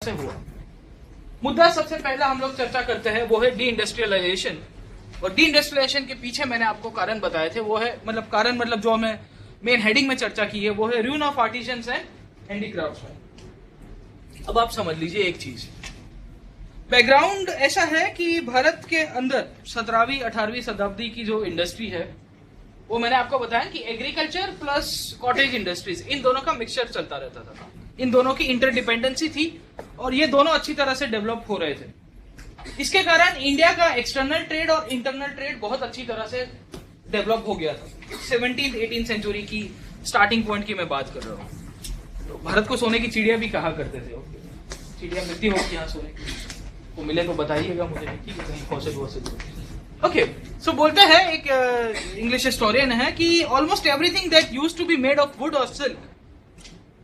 से हुआ। मुद्दा सबसे पहला हम लोग चर्चा करते हैं वो है डी इंडस्ट्रियलाइजेशन। और डी इंडस्ट्रियलाइजेशन के पीछे मैंने आपको कारण बताए थे, वो है मतलब जो हमें मेन हेडिंग में चर्चा की है वो है रूइन ऑफ आर्टिजन्स एंड हैंडीक्राफ्ट्समैन। अब आप समझ लीजिए एक चीज, बैकग्राउंड ऐसा है कि भारत के अंदर 17वीं 18वीं शताब्दी की जो इंडस्ट्री है वो मैंने आपको बताया कि एग्रीकल्चर प्लस कॉटेज इंडस्ट्रीज, इन दोनों का मिक्सचर चलता रहता था, इन दोनों की इंटरडिपेंडेंसी थी और ये दोनों अच्छी तरह से डेवलप हो रहे थे। इसके कारण इंडिया का एक्सटर्नल ट्रेड और इंटरनल ट्रेड बहुत अच्छी तरह से डेवलप हो गया था। 17th-18th सेंचुरी की स्टार्टिंग पॉइंट की मैं बात कर रहा हूँ। तो भारत को सोने की चिड़िया भी कहा करते थे। चिड़िया मिलती होगी यहाँ सोने की, वो मिले तो बताइएगा मुझे, ठीक है, कहीं फौसे। ओके, सो बोलते हैं एक इंग्लिश हिस्टोरियन है कि almost everything that used to be made of wood और silk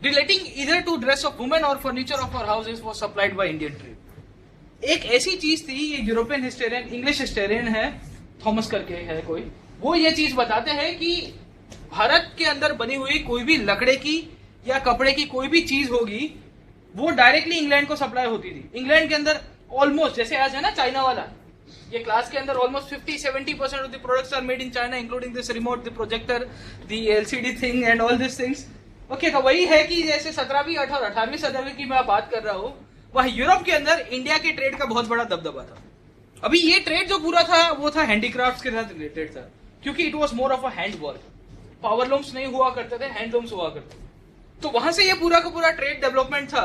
relating either to dress of women or furniture of our houses was supplied by Indian trade। एक ऐसी चीज थी, ये यूरोपियन हिस्टोरियन, इंग्लिश हिस्टोरियन है, Thomas करके है कोई, वो ये चीज बताते हैं कि भारत के अंदर बनी हुई कोई भी लकड़े की या कपड़े की कोई भी चीज होगी वो डायरेक्टली इंग्लैंड को सप्लाई होती थी। इंग्लैंड के अंदर ऑलमोस्ट, जैसे आज है ना चाइना वाला, ये क्लास के अंदर almost 50-70% of the products are made in China, including this remote, the projector, the LCD thing and all this things. Okay, तो वही है कि जैसे 17वीं 18वीं शताब्दी की मैं बात कर रहा हूँ, वह यूरोप के अंदर इंडिया के ट्रेड का बहुत बड़ा दबदबा था। अभी ये ट्रेड जो पूरा था वो था हैंडीक्राफ्ट्स के साथ रिलेटेड था, क्योंकि it was more of a hand work. Powerlooms नहीं हुआ करते थे, हैंडलूम्स हुआ करते थे, तो वहां से ये पूरा का पूरा ट्रेड डेवलपमेंट था।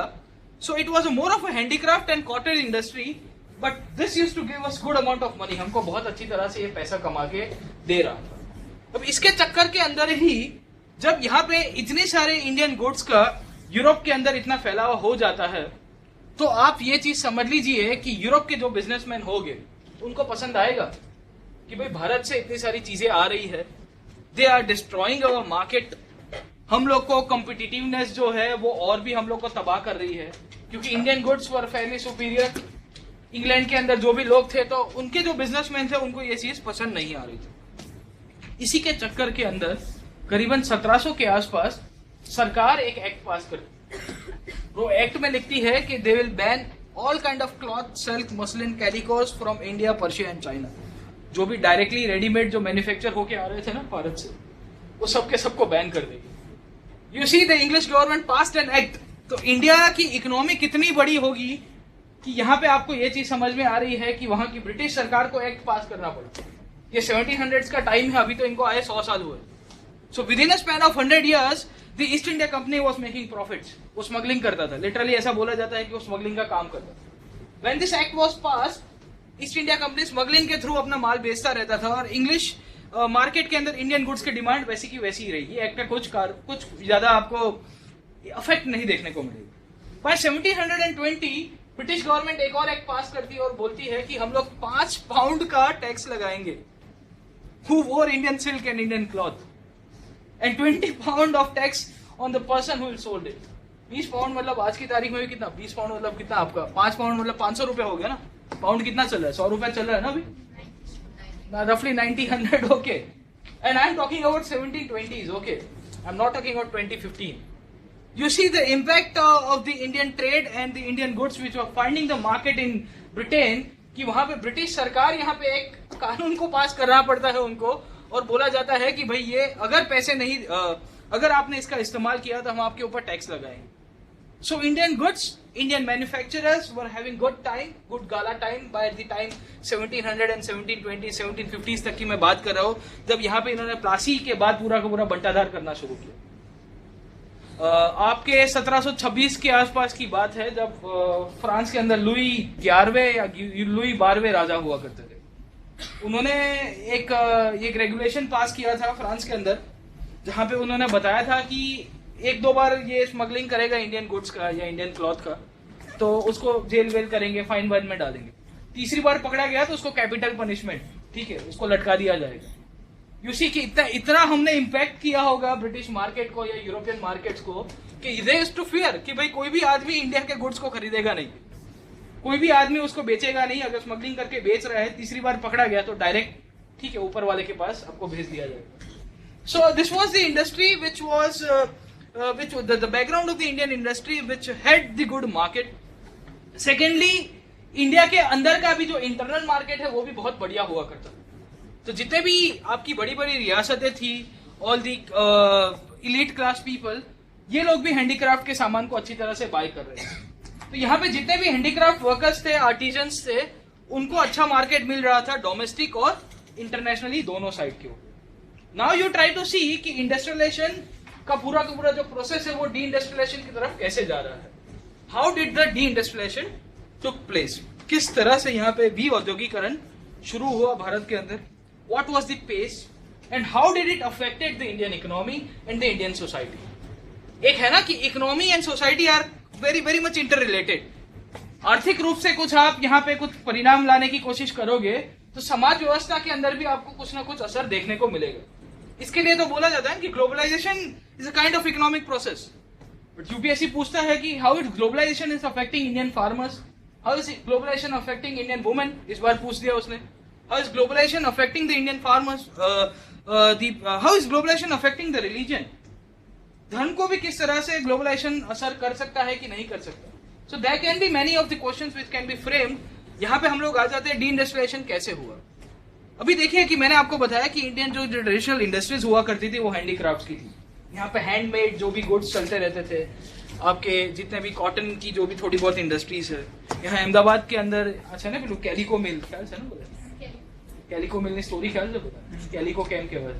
So it was more of a handicraft and cottage industry, but this used to give us good amount of money. हमको बहुत अच्छी तरह से ये पैसा कमा के दे रहा था। अब इसके चक्कर के अंदर ही जब यहाँ पे इतने सारे इंडियन गुड्स का यूरोप के अंदर इतना फैलावा हो जाता है, तो आप ये चीज समझ लीजिए कि यूरोप के जो बिजनेसमैन होंगे उनको पसंद आएगा कि भाई भारत से इतनी सारी चीजें आ रही है, they are destroying our market. हम लोग को कॉम्पिटिटिवनेस जो है वो और भी हम लोग को तबाह कर रही है, क्योंकि Indian goods were Fairlie superior. England के अंदर जो भी लोग थे, तो उनके जो बिजनेसमैन थे उनको ये चीज पसंद नहीं आ रही थी। इसी के चक्कर के अंदर करीबन 1700 के आसपास सरकार एक एक्ट पास करती। वो एक्ट में लिखती है कि they will ban all kind of cloth, silk, muslin, calicos from India, Persia and China. जो भी डायरेक्टली रेडीमेड जो मैन्युफैक्चर होके आ रहे थे ना भारत से, वो सबके सबको बैन कर देगी। You see the English government passed an act. तो इंडिया की इकोनॉमी कितनी बड़ी होगी कि यहाँ पे आपको ये चीज समझ में आ रही है कि वहां की ब्रिटिश सरकार को एक्ट पास करना पड़ा। ये 1700s का टाइम है, अभी तो इनको आए 100 साल हुए। So within a span of 100 years, the East India Company was making profits. वो स्मगलिंग करता था, लिटरली ऐसा बोला जाता है कि वो स्मगलिंग का काम करता था। When this act was passed, east India company smuggling के थ्रू अपना माल बेचता रहता था और इंग्लिश मार्केट के अंदर इंडियन गुड्स की डिमांड वैसी की वैसी ही रही। एक्ट का कुछ ज्यादा आपको इफेक्ट नहीं देखने को मिलेगा। बाय 1720 ब्रिटिश गवर्नमेंट एक और एक्ट पास करती है और बोलती है कि हम लोग 5 पाउंड का टैक्स लगाएंगे who wore Indian silk and Indian cloth, and 20 pound of tax on the person who sold it। 20 pound मतलब आज की तारीख में भी कितना, 20 पाउंड मतलब कितना आपका, 5 पाउंड मतलब 500 रुपए हो गया ना। पाउंड कितना चल रहा है, 100 रुपए चल रहा है ना अभी, रफली 90-100। Okay, and I am talking about 1720s। Okay, I am not talking about 2015। You see the impact of the Indian trade and the Indian goods which were finding the market in Britain, कि वहां पे British सरकार यहाँ पे एक कानून को पास करना पड़ता है उनको, और बोला जाता है कि भाई ये अगर पैसे नहीं, अगर आपने इसका इस्तेमाल किया तो हम आपके ऊपर टैक्स लगाएंगे। सो Indian goods, Indian manufacturers were having good time, good gala time by the time 1700 and 1720, 1750s तक की मैं बात कर रहा हूँ, जब यहाँ पे इन्होंने प्लासी के बाद पूरा का पूरा बंटाधार करना शुरू किया। आपके 1726 के आसपास की बात है, जब फ्रांस के अंदर लुई 11वें या लुई 12वें राजा हुआ करते थे। उन्होंने एक रेगुलेशन पास किया था फ्रांस के अंदर, जहां पे उन्होंने बताया था कि 1-2 बार ये स्मगलिंग करेगा इंडियन गुड्स का या इंडियन क्लॉथ का, तो उसको जेल वेल करेंगे, फाइन वाइन में डालेंगे। तीसरी बार पकड़ा गया तो उसको कैपिटल पनिशमेंट, ठीक है, उसको लटका दिया जाएगा। यू सी कि इतना हमने इम्पैक्ट किया होगा ब्रिटिश मार्केट को या यूरोपियन मार्केट्स को कि दे यूज्ड टू फियर कि भाई कोई भी आदमी इंडिया के गुड्स को खरीदेगा नहीं, कोई भी आदमी उसको बेचेगा नहीं। अगर स्मगलिंग करके बेच रहा है, तीसरी बार पकड़ा गया तो डायरेक्ट, ठीक है, ऊपर वाले के पास आपको भेज दिया जाएगा। So this was the industry which was the background of the Indian industry which had the good market. Secondly India के अंदर का भी जो इंटरनल मार्केट है वो भी बहुत बढ़िया हुआ करता। तो जितने भी आपकी बड़ी बड़ी रियासतें थी, all the elite class people, ये लोग भी हैंडीक्राफ्ट के सामान को अच्छी तरह से बाय कर रहे हैं। तो यहाँ पे जितने भी हैंडीक्राफ्ट वर्कर्स थे, आर्टिजन्स थे, उनको अच्छा मार्केट मिल रहा था, डोमेस्टिक और इंटरनेशनली दोनों साइड के ऊपर। नाउ यू ट्राई टू सी कि इंडस्ट्रियलाइजेशन का पूरा जो प्रोसेस है वो डी इंडस्ट्रियलाइजेशन की तरफ कैसे जा रहा है। How did the deindustrialisation took place, किस तरह से यहाँ पे भी औद्योगिकरण शुरू हुआ भारत के अंदर, what was the pace and how did it affected the Indian economy and the Indian society. एक है ना कि economy and society are very very much interrelated. आर्थिक रूप से कुछ आप यहाँ पे कुछ परिणाम लाने की कोशिश करोगे तो समाज व्यवस्था के अंदर भी आपको कुछ ना कुछ असर देखने को मिलेगा। इसके लिए तो बोला जाता है कि globalisation is a kind of economic process. But UPSC पूछता है कि how it globalisation is affecting Indian farmers, how is globalisation affecting Indian women, इस बार पूछ दिया उसने। How is globalisation affecting the Indian farmers, how is globalisation affecting the religion, धर्म को भी किस तरह से ग्लोबलाइजेशन असर कर सकता है कि नहीं कर सकता। So there can be many of the questions which can be framed. यहाँ पे हम लोग आ जाते हैं डी इंडस्ट्रियलाइजेशन कैसे हुआ। अभी देखिए कि मैंने आपको बताया कि इंडियन जो ट्रेडिशनल इंडस्ट्रीज हुआ करती थी वो हैंडीक्राफ्ट्स की थी। यहाँ पे हैंडमेड जो भी गुड्स चलते रहते थे, आपके जितने भी कॉटन की जो भी थोड़ी बहुत इंडस्ट्रीज है यहाँ अहमदाबाद के अंदर। अच्छा ना पेલું कैलिको मिल ख्याल છે ને બધા, कैलिको मिल ની સ્ટોરી ખ્યાલ છે બધા, कैलिको કેમ કહેવાય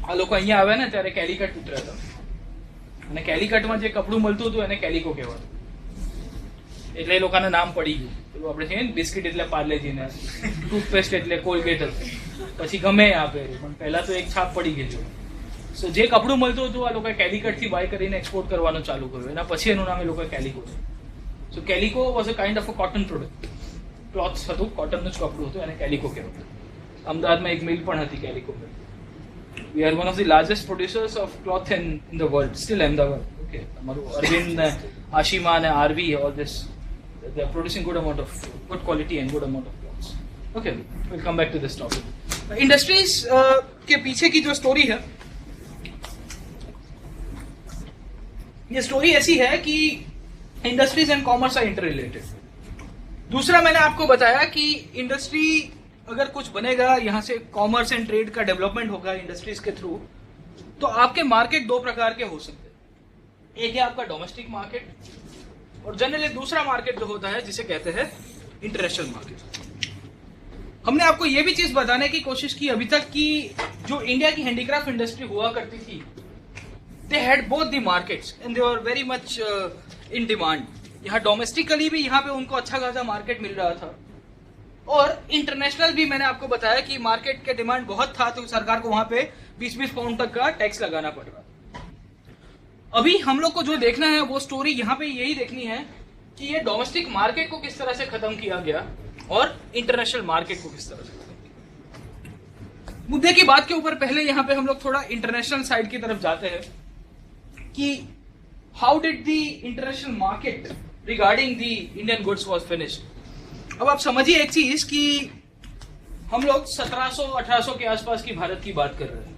આ લોકો અહીંયા આવે ને ત્યારે કેલિકટ ઉતર્યા હતા અને કેલિકટમાં જે કપડું મળતું હતું એને કેલિકો કહેવાતું, એટલે એ લોકોના નામ પડી ગયું। પેલું આપણે છે ને બિસ્કિટ એટલે પાર્લેજી ને ટૂથપેસ્ટ એટલે કોલગેટ હતું, પછી ગમે આપે પણ પહેલા તો એક છાપ પડી ગયેલું। સો જે કપડું મળતું હતું આ લોકોએ કેલિકટથી બાય કરીને એક્સપોર્ટ કરવાનું ચાલુ કર્યું, એના પછી એનું નામ એ લોકોએ કેલિકો છે। So calico was a kind of a cotton product, clothes હતું, કોટનનું જ કપડું હતું, એને કેલિકો કહેવાતું। અમદાવાદમાં એક મિલ પણ હતી calico mill. We are one of the largest producers of cloth in the world, still Ahmedabad. Okay, અમારું અરવિંદ, આશીમા અને RV, all this, they are producing good amount of good quality and good amount of clothes. Okay, we'll come back to this topic. Industries के पीछे की जो story है, ये story ऐसी है कि industries and commerce are interrelated. दूसरा मैंने आपको बताया कि इंडस्ट्री अगर कुछ बनेगा, यहाँ से कॉमर्स एंड ट्रेड का डेवलपमेंट होगा इंडस्ट्रीज के थ्रू, तो आपके मार्केट दो प्रकार के हो सकते हैं। एक है आपका डोमेस्टिक मार्केट और जनरली दूसरा मार्केट जो होता है जिसे कहते हैं इंटरनेशनल मार्केट। हमने आपको यह भी चीज बताने की कोशिश की अभी तक कि जो इंडिया की हैंडीक्राफ्ट इंडस्ट्री हुआ करती थी, they had both the markets and they were very much in demand. यहाँ डोमेस्टिकली भी यहाँ पे उनको अच्छा खासा मार्केट मिल रहा था और इंटरनेशनल भी मैंने आपको बताया कि मार्केट के डिमांड बहुत था, तो सरकार को वहां पे 20-20 पाउंड तक का टैक्स लगाना पड़ रहा। अभी हम लोग को जो देखना है वो स्टोरी यहाँ पे यही देखनी है कि ये डोमेस्टिक मार्केट को किस तरह से खत्म किया गया और इंटरनेशनल मार्केट को किस तरह से खत्म किया। मुद्दे की बात के ऊपर पहले यहाँ पे हम लोग थोड़ा इंटरनेशनल साइड की तरफ जाते हैं कि how did the international market regarding the Indian goods was finished. अब आप समझिए एक चीज कि हम लोग 1700-1800 के आसपास की भारत की बात कर रहे हैं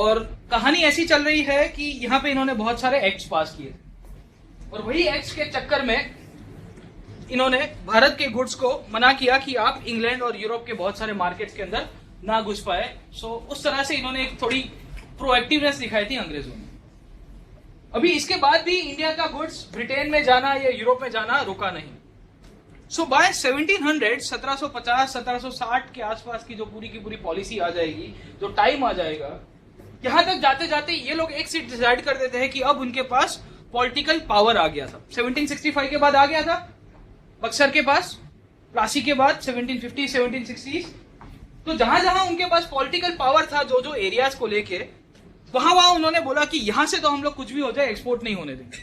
और कहानी ऐसी चल रही है कि यहाँ पे इन्होंने बहुत सारे एक्ट्स पास किए और वही एक्ट्स के चक्कर में इन्होंने भारत के गुड्स को मना किया कि आप इंग्लैंड और यूरोप के बहुत सारे मार्केट्स के अंदर ना घुस पाए। सो उस तरह से इन्होंने एक थोड़ी प्रोएक्टिवनेस दिखाई थी अंग्रेजों ने। अभी इसके बाद भी इंडिया का गुड्स ब्रिटेन में जाना या यूरोप में जाना रुका नहीं। सो बाय 1700 1750-1760 के आसपास की जो पूरी की पूरी पॉलिसी आ जाएगी, जो टाइम आ जाएगा, यहां तक जाते जाते ये लोग एक सीट डिसाइड कर देते हैं कि अब उनके पास पॉलिटिकल पावर आ गया था। 1765 के बाद आ गया था बक्सर के पास, प्लासी के बाद 1750 1760। तो जहां जहां उनके पास पॉलिटिकल पावर था, जो जो एरियाज को लेके, वहां वहां उन्होंने बोला कि यहां से तो हम लोग कुछ भी हो जाए एक्सपोर्ट नहीं होने देंगे।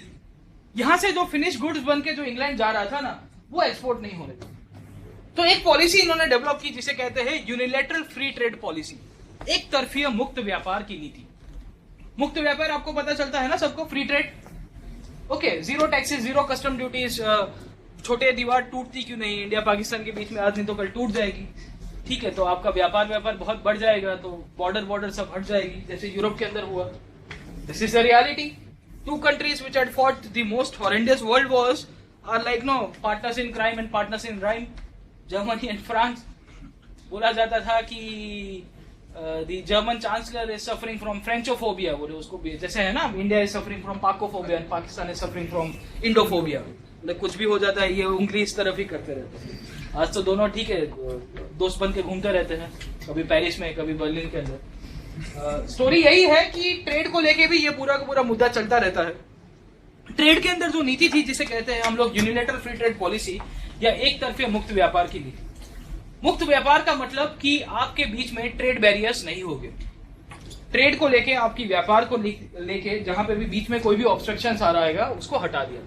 यहां से जो फिनिश गुड्स बन के जो इंग्लैंड जा रहा था ना, वो एक्सपोर्ट नहीं होने देंगे। तो एक पॉलिसी इन्होंने डेवलप की जिसे कहते हैं यूनिलैटरल फ्री ट्रेड पॉलिसी, एक तरफीय मुक्त व्यापार की नीति। मुक्त व्यापार आपको पता चलता है ना सबको, free trade. Okay, zero taxes, zero custom duties. छोटे दीवार टूटती क्यों नहीं, इंडिया पाकिस्तान के बीच में आज नहीं तो कल टूट जाएगी, ठीक है, तो आपका व्यापार बहुत बढ़ जाएगा, तो बॉर्डर सब हट जाएगी जैसे यूरोप के अंदर हुआ। This is the reality. Two countries which had fought the most horrendous world wars are like partners in crime and partners in rhyme. Germany and France. बोला जाता था कि the German chancellor is suffering from Frenchophobia. बोले उसको भी जैसे है ना, India is suffering from Pacophobia and Pakistan is suffering from Indophobia. मतलब कुछ भी हो जाता है, ये उंगली इस तरफ ही करते रहते हैं. आज तो दोनों ठीक है, दोस्त बन के घूमते रहते हैं, कभी पेरिस में कभी बर्लिन के अंदर. स्टोरी यही है कि ट्रेड को लेके भी ये पूरा का पूरा मुद्दा चलता रहता है. ट्रेड के अंदर जो नीति थी जिसे कहते हैं हम लोग यूनिलेटरल फ्री ट्रेड पॉलिसी या एक तरफे मुक्त व्यापार की नीति. मुक्त व्यापार का मतलब कि आपके बीच में ट्रेड बैरियर्स नहीं होंगे. ट्रेड को लेके, आपकी व्यापार को लेके जहां पे भी बीच में कोई भी ऑब्स्ट्रक्शन आ रहा है उसको हटा दिया.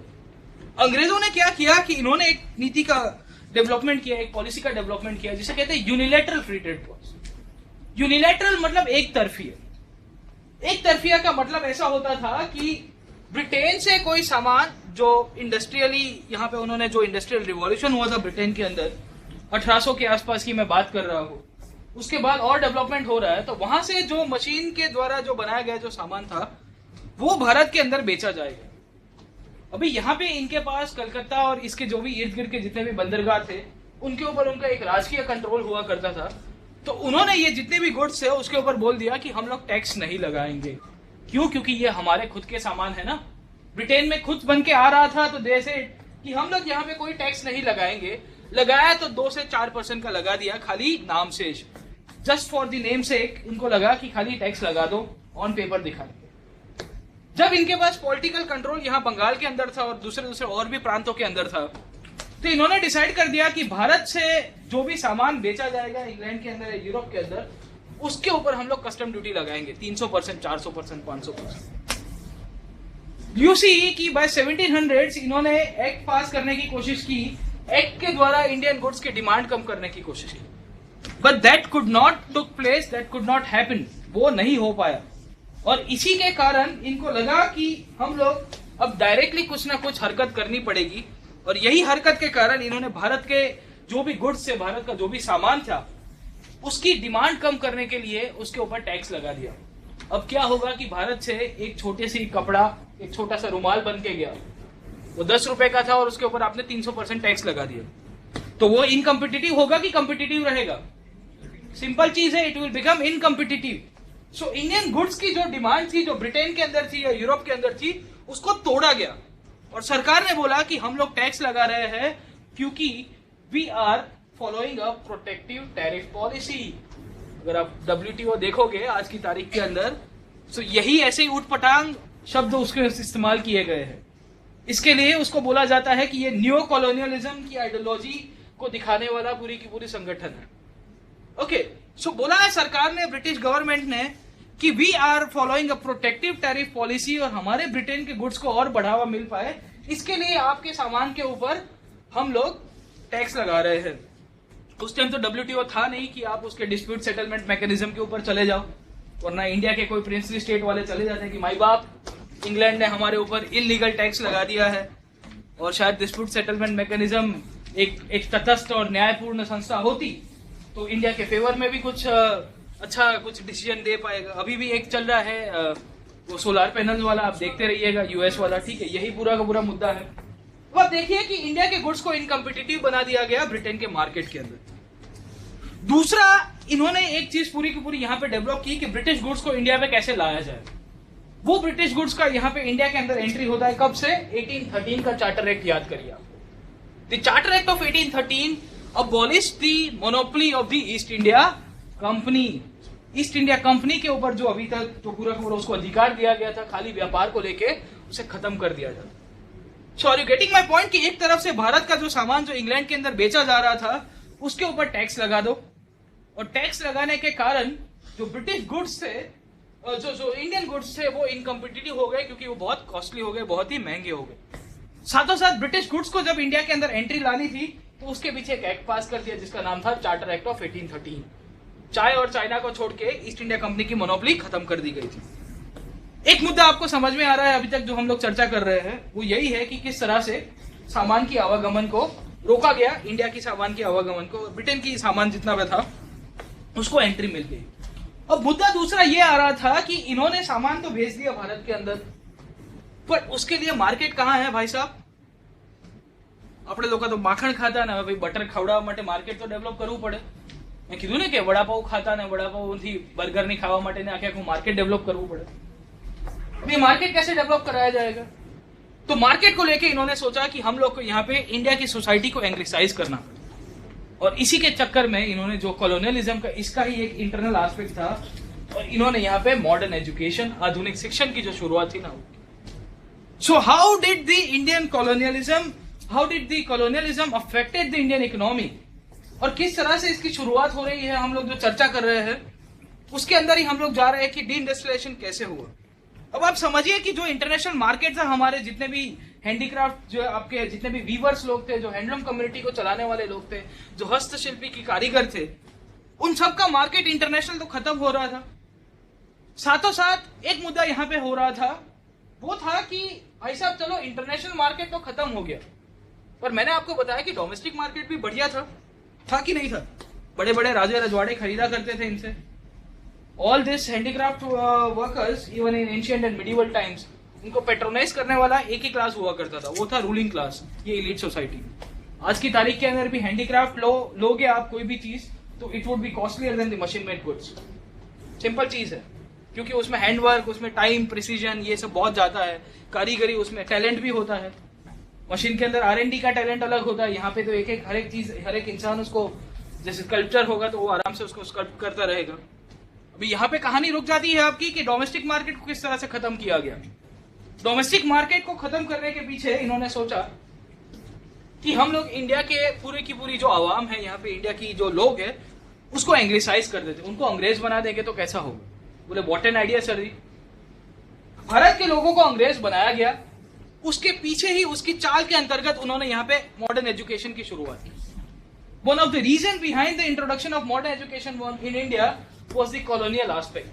अंग्रेजों ने क्या किया कि इन्होंने एक नीति का डेवलपमेंट किया, एक पॉलिसी का डेवलपमेंट किया जिसे कहते हैं unilateral free trade policy. Unilateral मतलब एक तरफी. एक तरफिया का मतलब ऐसा होता था कि ब्रिटेन से कोई सामान जो इंडस्ट्रियली, यहाँ पे उन्होंने जो इंडस्ट्रियल रिवॉल्यूशन हुआ था ब्रिटेन के अंदर 1800 के आसपास की मैं बात कर रहा हूँ, उसके बाद और डेवलपमेंट हो रहा है, तो वहां से जो मशीन के द्वारा जो बनाया गया जो सामान था वो भारत के अंदर बेचा जाएगा. अभी यहाँ पे इनके पास कलकत्ता और इसके जो भी इर्द गिर्द के जितने भी बंदरगाह थे उनके ऊपर उनका एक राजकीय कंट्रोल हुआ करता था. तो उन्होंने ये जितने भी गुड्स थे उसके ऊपर बोल दिया कि हम लोग टैक्स नहीं लगाएंगे. क्यों? क्योंकि ये हमारे खुद के सामान है ना. ब्रिटेन में खुद बन के आ रहा था तो जैसे कि हम लोग यहाँ पे कोई टैक्स नहीं लगाएंगे. लगाया तो 2 से 4% का लगा दिया, खाली नाम से, जस्ट फॉर द नेम से. इनको लगा कि खाली टैक्स लगा दो, ऑन पेपर दिखाएंगे. जब इनके पास पॉलिटिकल कंट्रोल यहाँ बंगाल के अंदर था और दूसरे और भी प्रांतों के अंदर था, तो इन्होंने डिसाइड कर दिया कि भारत से जो भी सामान बेचा जाएगा इंग्लैंड के अंदर या यूरोप के अंदर, उसके ऊपर हम लोग कस्टम ड्यूटी लगाएंगे 300%, 400%, 500%. यू सी कि बाय 1700s इन्होंने एक्ट पास करने की कोशिश की. एक्ट के द्वारा इंडियन गुड्स की डिमांड कम करने की कोशिश की, but that could not took place, that could not happen. वो नहीं हो पाया. और इसी के कारण इनको लगा कि हम लोग अब डायरेक्टली कुछ ना कुछ हरकत करनी पड़ेगी. और यही हरकत के कारण इन्होंने भारत के जो भी गुड्स से, भारत का जो भी सामान था, उसकी डिमांड कम करने के लिए उसके ऊपर टैक्स लगा दिया. अब क्या होगा कि भारत से एक छोटे सी कपड़ा, एक छोटा सा रुमाल बन के गया, वो 10 रुपए का था और उसके ऊपर आपने 300% टैक्स लगा दिया, तो वो इनकम्पिटिटिव होगा कि कम्पिटिटिव रहेगा? सिंपल चीज है, it will become incompetitive. So Indian goods की जो डिमांड थी, जो ब्रिटेन के अंदर थी या यूरोप के अंदर थी, उसको तोड़ा गया. और सरकार ने बोला कि हम लोग टैक्स लगा रहे हैं क्योंकि we are following a protective tariff policy. अगर आप WTO देखोगे आज की तारीख के अंदर, तो यही ऐसे ही उठपटांग शब्द उसके इस्तेमाल किए गए हैं. इसके लिए उसको बोला जाता है कि ये न्यू कॉलोनियलिज्म की आइडियोलॉजी को दिखाने वाला पूरी की पूरी संगठन है. ओके, सो बोला है सरकार ने, ब्रिटिश गवर्नमेंट ने, कि we are following a protective tariff policy, और हमारे ब्रिटेन के गुड्स को और बढ़ावा मिल पाए इसके लिए आपके सामान के ऊपर हम लोग टैक्स लगा रहे हैं. उस टाइम तो WTO था नहीं कि आप उसके डिस्प्यूट सेटलमेंट मैकेनिज्म के ऊपर चले जाओ, वरना इंडिया के कोई प्रिंसली स्टेट वाले चले जाते हैं कि माई बाप, इंग्लैंड ने हमारे ऊपर इलीगल टैक्स लगा दिया है. और शायद डिस्प्यूट सेटलमेंट मैकेनिज्म एक तटस्थ और न्यायपूर्ण संस्था होती तो इंडिया के फेवर में भी कुछ अच्छा कुछ डिसीजन दे पाएगा. अभी भी एक चल रहा है वो सोलार पैनल वाला, आप देखते रहिएगा, US वाला. ठीक है, यही पूरा का पूरा मुद्दा है. अब देखिए कि इंडिया के गुड्स को इनकम्पिटिटिव बना दिया गया ब्रिटेन के मार्केट के अंदर. दूसरा, इन्होंने एक चीज पूरी की पूरी यहाँ पे डेवलप की कि ब्रिटिश गुड्स को इंडिया पे कैसे लाया जाए. वो ब्रिटिश गुड्स का यहाँ पे इंडिया के अंदर एंट्री होता है कब से? 1813 का चार्टर एक्ट याद करिए आप. The charter act of 1813 abolish the monopoly of the east India company. East India company के ऊपर जो अभी तक जो पूरा पूरा उसको अधिकार दिया गया था खाली व्यापार को लेके, उसे खत्म कर दिया जाता. So are you getting my point कि एक तरफ से भारत का जो सामान जो इंग्लैंड के अंदर बेचा जा रहा था उसके ऊपर टैक्स लगा दो, और टैक्स लगाने के कारण जो ब्रिटिश गुड्स थे, जो इंडियन गुड्स थे, वो इनकम्पिटिटिव हो गए क्योंकि वो बहुत कॉस्टली हो गए, बहुत ही महंगे हो गए. साथों साथ ब्रिटिश गुड्स को जब इंडिया के अंदर एंट्री लानी थी तो उसके पीछे एक एक्ट पास कर दिया जिसका नाम था चार्टर एक्ट ऑफ 1813. चाय और चाइना को छोड़ के ईस्ट इंडिया कंपनी की मोनोपोली खत्म कर दी गई थी. एक मुद्दा आपको समझ में आ रहा है अभी तक जो हम लोग चर्चा कर रहे हैं, वो यही है कि किस तरह से सामान की आवागमन को रोका गया, इंडिया की सामान की आवागमन को, ब्रिटेन की सामान जितना भी था उसको एंट्री मिल गई. अब मुद्दा दूसरा ये आ रहा था कि इन्होंने सामान तो भेज दिया भारत के अंदर, पर उसके लिए मार्केट कहाँ है भाई साहब? આપણે લોકો તો માખણ ખાતા ને ભાઈ બટર ખવડાવવા માટે માર્કેટ તો ડેવલપ કરવું પડે. મેં કીધું ને કે વડાપાઉં ખાતા ને વડાપાઉંથી બર્ગર ની ખાવા માટે ને આખે માર્કેટ डेवलप કરવું પડે. ये मार्केट कैसे डेवलप कराया जाएगा? तो मार्केट को लेके इन्होंने सोचा कि हम लोग को यहाँ पे इंडिया की सोसाइटी को एंग्लिसाइज करना, और इसी के चक्कर में इन्होंने जो कॉलोनियलिज्म का इसका ही एक इंटरनल एस्पेक्ट था, और इन्होंने यहाँ पे मॉडर्न एजुकेशन, आधुनिक शिक्षण की जो शुरुआत थी ना. So how did the Indian colonialism, how did the colonialism affected the Indian economy, और किस तरह से इसकी शुरुआत हो रही है, हम लोग जो चर्चा कर रहे हैं उसके अंदर ही हम लोग जा रहे हैं कि डी इंडस्ट्रियलाइजेशन कैसे हुआ. अब आप समझिए कि जो इंटरनेशनल मार्केट था, हमारे जितने भी हैंडीक्राफ्ट, जो आपके जितने भी वीवर्स लोग थे, जो हैंडलूम कम्युनिटी को चलाने वाले लोग थे, जो हस्तशिल्पी की कारीगर थे, उन सब का मार्केट इंटरनेशनल तो खत्म हो रहा था. साथों साथ एक मुद्दा यहाँ पे हो रहा था, वो था कि भाई साहब चलो इंटरनेशनल मार्केट तो खत्म हो गया, पर मैंने आपको बताया कि डोमेस्टिक मार्केट भी बढ़िया था कि नहीं था? बड़े बड़े राजे रजवाड़े खरीदा करते थे इनसे. All this handicraft workers even in ancient and medieval times, इनको पेट्रोनाइज करने वाला एक ही क्लास हुआ करता था, वो था रूलिंग क्लास, ये एलीट सोसाइटी. आज की तारीख के अंदर भी हैंडीक्राफ्ट लोगे आप कोई भी चीज, तो it would be costlier then the machine made goods. Simple चीज है, क्योंकि उसमें हैंडवर्क, उसमें टाइम, प्रिसीजन, ये सब बहुत जाता है. कारीगरी, उसमें टैलेंट भी होता है. मशीन के अंदर R&D का टैलेंट अलग होता है. यहाँ पे तो एक हर एक चीज, हर एक इंसान उसको, जैसे स्कल्पचर होगा तो वो आराम से उसको स्कल्प करता रहेगा. अभी यहाँ पे कहानी रुक जाती है आपकी कि डोमेस्टिक मार्केट को किस तरह से खत्म किया गया. डोमेस्टिक मार्केट को खत्म करने के पीछे इन्होंने सोचा कि हम लोग इंडिया के पूरी की पूरी जो आवाम है, यहाँ पे इंडिया की जो लोग है, उसको एंग्लिसाइज कर देते, उनको अंग्रेज बना देंगे तो कैसा होगा. बोले what an idea sir. Bharat के लोगों को अंग्रेज बनाया गया, उसके पीछे ही उसकी चाल के अंतर्गत उन्होंने यहाँ पे मॉडर्न एजुकेशन की शुरुआत की. One of the reason behind the introduction of modern education in India was the colonial aspect.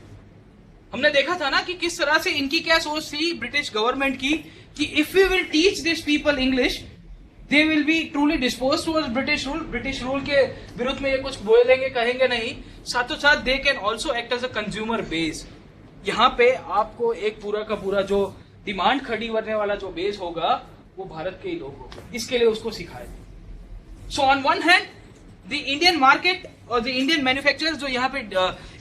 हमने देखा था ना कि किस तरह से इनकी क्या सोच थी ब्रिटिश गवर्नमेंट की कि if we will teach this people English, they will be truly dispose towards British rule. British rule के विरुद्ध में ये कुछ बोलेंगे, कहेंगे नहीं. साथों साथ they can also act as a consumer base. यहाँ पे आपको एक पूरा का पूरा जो डिमांड खड़ी करने वाला जो बेस होगा, वो भारत के ही लोग होगा. इसके लिए उसको सिखाए. So on one hand the Indian market और द इंडियन मैन्युफैक्चरर्स, जो यहाँ पे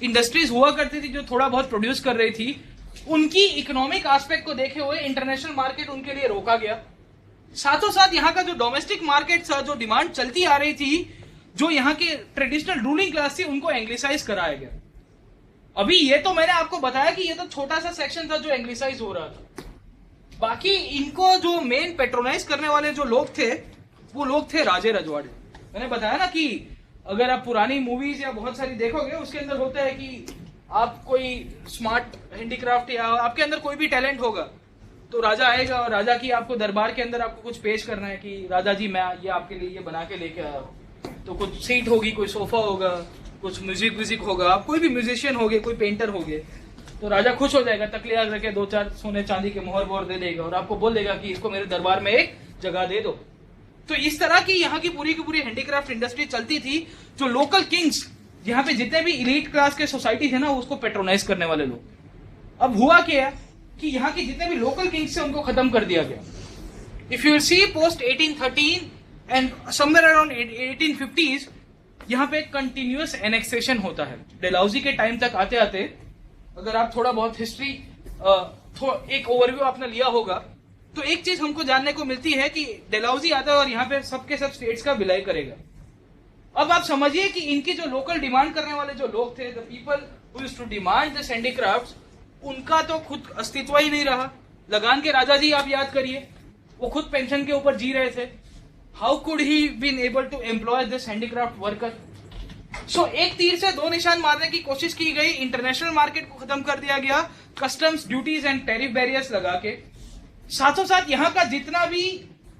इंडस्ट्रीज हुआ करती थी, जो थोड़ा बहुत प्रोड्यूस कर रही थी, उनकी इकोनॉमिक एस्पेक्ट को देखे हुए इंटरनेशनल मार्केट उनके लिए रोका गया. साथों साथ यहाँ का जो डोमेस्टिक मार्केट था, जो डिमांड चलती आ रही थी, जो यहाँ के ट्रेडिशनल रूलिंग क्लास थी, उनको एंग्लिसाइज कराया गया. अभी ये तो मैंने आपको बताया कि ये तो छोटा सा सेक्शन था जो एंग्लिसाइज हो रहा था. बाकी इनको जो मेन पेट्रोनाइज करने वाले जो लोग थे, वो लोग थे राजे रजवाड़े. मैंने बताया ना कि अगर आप पुरानी मूवीज या बहुत सारी देखोगे, उसके अंदर होता है कि आप कोई स्मार्ट हैंडीक्राफ्ट या आपके अंदर कोई भी टैलेंट होगा, तो राजा आएगा और राजा की आपको दरबार के अंदर आपको कुछ पेश करना है कि राजा जी मैं ये आपके लिए ये बना के लेके आया हूँ. तो कुछ सीट होगी, कोई सोफा होगा, कुछ म्यूजिक होगा, आप कोई भी म्यूजिशियन होगे, कोई पेंटर होगे, तो राजा खुश हो जाएगा, तकलिया रखे 2-4 सोने चांदी के मोहर वोहर दे देगा और आपको बोल देगा कि इसको मेरे दरबार में एक जगह दे दो. तो इस तरह की यहाँ की पूरी हैंडीक्राफ्ट इंडस्ट्री चलती थी. जो लोकल किंग्स, यहाँ पे जितने भी इलीट क्लास के सोसाइटी थे ना, उसको पेट्रोनाइज करने वाले लोग. अब हुआ क्या कि यहाँ के जितने भी लोकल किंग्स थे, उनको खत्म कर दिया गया. If you see post 1813 and somewhere around 1850s, यहाँ पे कंटिन्यूअस एनेक्सेशन होता है. डेलहाउसी के टाइम तक आते आते, अगर आप थोड़ा बहुत हिस्ट्री एक ओवरव्यू आपने लिया होगा, तो एक चीज हमको जानने को मिलती है कि डेलहाउसी आता है और यहाँ पे सबके सब स्टेट्स का विलय करेगा. अब आप समझिए कि इनकी जो लोकल डिमांड करने वाले जो लोग थे, the people who used to demand this handicrafts, उनका तो खुद अस्तित्व ही नहीं रहा. लगान के राजा जी आप याद करिए, वो खुद पेंशन के ऊपर जी रहे थे. How could he been able to employ this handicraft worker. So एक तीर से दो निशान मारने की कोशिश की गई. इंटरनेशनल मार्केट को खत्म कर दिया गया, customs, duties and tariff barriers लगा के. साथों साथ यहाँ का जितना भी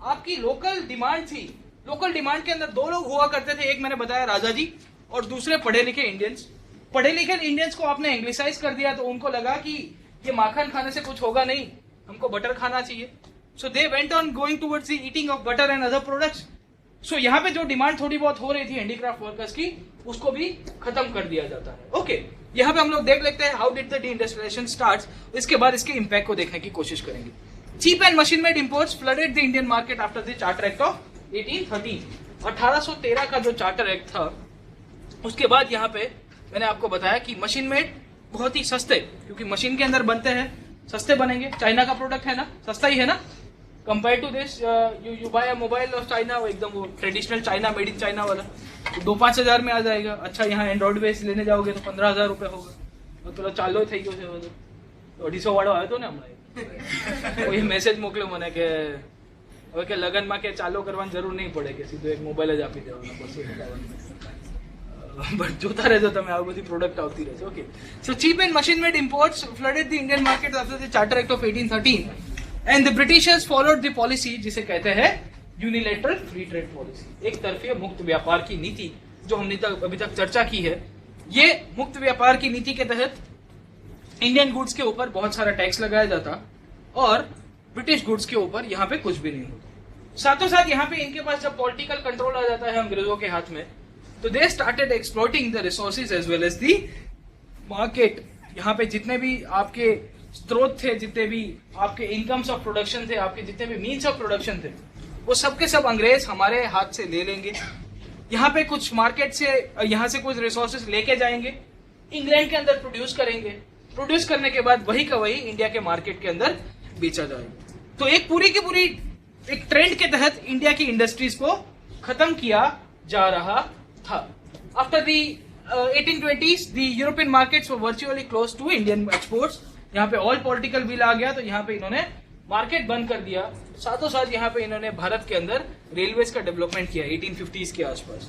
आपकी लोकल डिमांड थी, लोकल डिमांड के अंदर 2 लोग हुआ करते थे. एक मैंने बताया राजा जी, और दूसरे पढ़े लिखे इंडियंस. पढ़े लिखे इंडियंस को आपने एंग्लिसाइज कर दिया, तो उनको लगा कि ये माखन खाने से कुछ होगा नहीं, हमको बटर खाना चाहिए. So they went on going towards the eating of butter and other products. So यहाँ पे जो डिमांड थोड़ी बहुत हो रही थी हैंडीक्राफ्ट वर्कर्स की, उसको भी खत्म कर दिया जाता है. ओके, यहाँ पे हम लोग देख लेते हैं how did the deindustrialisation start. इसके बाद इसके इंपैक्ट को देखने की कोशिश करेंगे. Cheap and machine made imports flooded the Indian market after the charter act of 1813। 1813 का जो चार्टर एक्ट था, उसके बाद यहाँ पे मैंने आपको बताया कि मशीन मेड बहुत ही सस्ते, क्योंकि मशीन के अंदर बनते हैं, सस्ते बनेंगे। चाइना का प्रोडक्ट है ना, सस्ता ही है ना, compare to this you buy a mobile of China, वो एकदम वो traditional China, made in China वाला 2-5 हजार में आ जाएगा। अच्छा, यहाँ एंड्रॉइड बेस लेने जाओगे तो 15,000 रुपये होगा। और तो चालो થઈ ગયો છે બધું, 250 વાળો આવ્યો હતો ને હમણાં, કોઈ મેસેજ મોકલ્યો મને કે હવે કે લગનમાં કે ચાલો કરવાની જરૂર નહીં પડે, કે સીધો એક મોબાઈલ જ આપી દેવાનો, બટ જોતા રહેજો તમે, આ બધી પ્રોડક્ટ આવતી રહેશે. Okay, so cheap and machine made imports flooded the Indian market after the Charter Act of 1813 and the Britishers followed the policy जिसे कहते हैं यूनिलेटरल फ्री ट्रेड पॉलिसी, एक तरफी मुक्त व्यापार की नीति, जो हमने अभी तक चर्चा की है. ये मुक्त व्यापार की नीति के तहत इंडियन गुड्स के ऊपर बहुत सारा टैक्स लगाया जाता और ब्रिटिश गुड्स के ऊपर यहाँ पे कुछ भी नहीं होता. साथों साथ यहाँ पे इनके पास जब पॉलिटिकल कंट्रोल आ जाता है अंग्रेजों के हाथ में, तो they started exploiting the resources as well as the market. यहाँ पे जितने भी आपके स्रोत थे, जितने भी आपके इनकम्स ऑफ प्रोडक्शन थे, आपके जितने भी मीन्स ऑफ प्रोडक्शन थे, वो सब के सब अंग्रेज हमारे हाथ से ले लेंगे. यहाँ पे कुछ मार्केट से, यहाँ से कुछ रिसोर्सेज लेके जाएंगे, इंग्लैंड के अंदर प्रोड्यूस करेंगे, प्रोड्यूस करने के बाद वही का वही इंडिया के मार्केट के अंदर बेचा जाएगा. तो एक पूरी की पूरी एक ट्रेंड के तहत इंडिया की इंडस्ट्रीज को खत्म किया जा रहा था. After the 1820s the European markets were virtually closed to Indian exports. यहाँ पे ऑल पॉलिटिकल बिल आ गया, तो यहाँ पे इन्होंने मार्केट बंद कर दिया. साथों साथ यहाँ पे इन्होंने भारत के अंदर रेलवेज का डेवलपमेंट किया 1850s के आसपास.